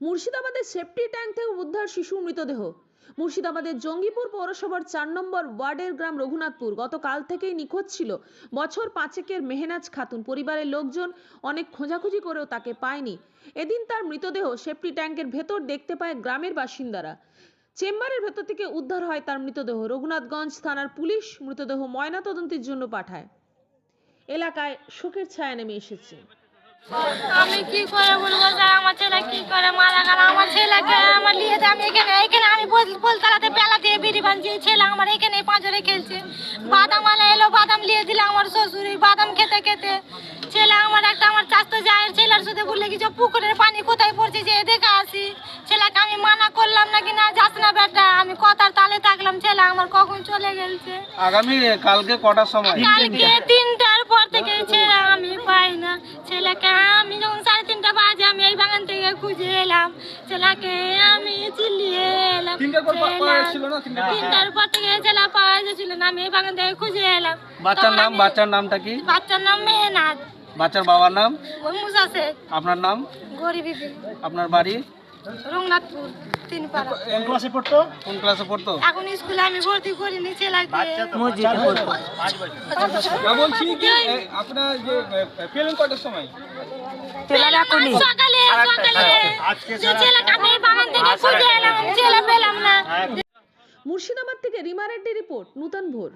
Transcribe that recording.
মুর্শিদাবাদের safety tank থেকে উদ্ধার শিশু মৃতদেহ। মুর্শিদাবাদের জঙ্গিপুর পৌরসভার 4 নম্বর ওয়ার্ডের গ্রাম রঘুনাথপুর গতকাল থেকেই নিখোঁজ ছিল বছর 5-এর মেহনাজ খাতুন। পরিবারের লোকজন অনেক খোঁজাখুঁজি করেও তাকে পায়নি। এদিন তার মৃতদেহ সেফটি ট্যাঙ্কের ভেতর দেখতে পায় গ্রামের বাসিন্দারা। চেম্বারের ভেতর থেকে উদ্ধার হয় তার মৃতদেহ। রঘুনাথগঞ্জ থানার পুলিশ মৃতদেহ ময়নাতদন্তের জন্য পাঠায়। এলাকায় শোকের ছায়া নেমে এসেছে। আমি কি করে বলবো স্যার, আমার ছেলে কি করে মারা গেল? আমার ছেলেকে আমার নিয়ে আমি এখানে আমি বলতালাতে বেলা দিয়ে বিড়ি বানছি। ছেলে আমার এখানে পাঁচরে খেলছে। বাদাম আলা এলো, বাদাম নিয়ে দিল আমার শ্বশুর। বাদাম খেতে খেতে ছেলে আমার আমার চাস্তো জায়ের ছেলের সাথে বললে কি যে পুকুরের পানি কোথায় পড়ছে যে দেখে আসি। ছেলেকে আমি মানা করলাম নাকি না যাস না বেটা, আমি কথার তালে থাকলাম। ছেলে আমার কখন চলে গেছে। আগামী কালকে কটার সময়? কালকে 3টার পর থেকে ছেলে আমি পাই না। ছেলেকে আমি যখন 3:30 বাজে আমি এই বাগান থেকে খুঁজে এলাম। ছেলেকে আমি চিল্লিয়ে এলাম। 3টার পর পাওয়া যাচ্ছিল না? 3টার পর থেকে ছেলে পাওয়া যাচ্ছিল না। আমি এই বাগান থেকে খুঁজে এলাম। বাচ্চার নামটা কি? বাচ্চার নাম মেহনাজ। বাচ্চার বাবার নাম? মুসা শেখ। আপনার নাম? গরিবি। আপনার বাড়ি? রঘুনাথপুর 3 পাড়া। কোন ক্লাসে পড়তো? কোন ক্লাসে পড়তো? এখন স্কুলে আমি ভর্তি করিনি ছেলেকে। মসজিদে পড়তো। না বলছি কি আপনারা যে পেলেন কটার সময়? সকালে যে ছেলেকে আমি এই বাগান থেকে খুঁজে এলাম, ছেলে পেলাম না। মুর্শিদাবাদ থেকে রিমা রেড্ডি রিপোর্ট, নূতন ভোর।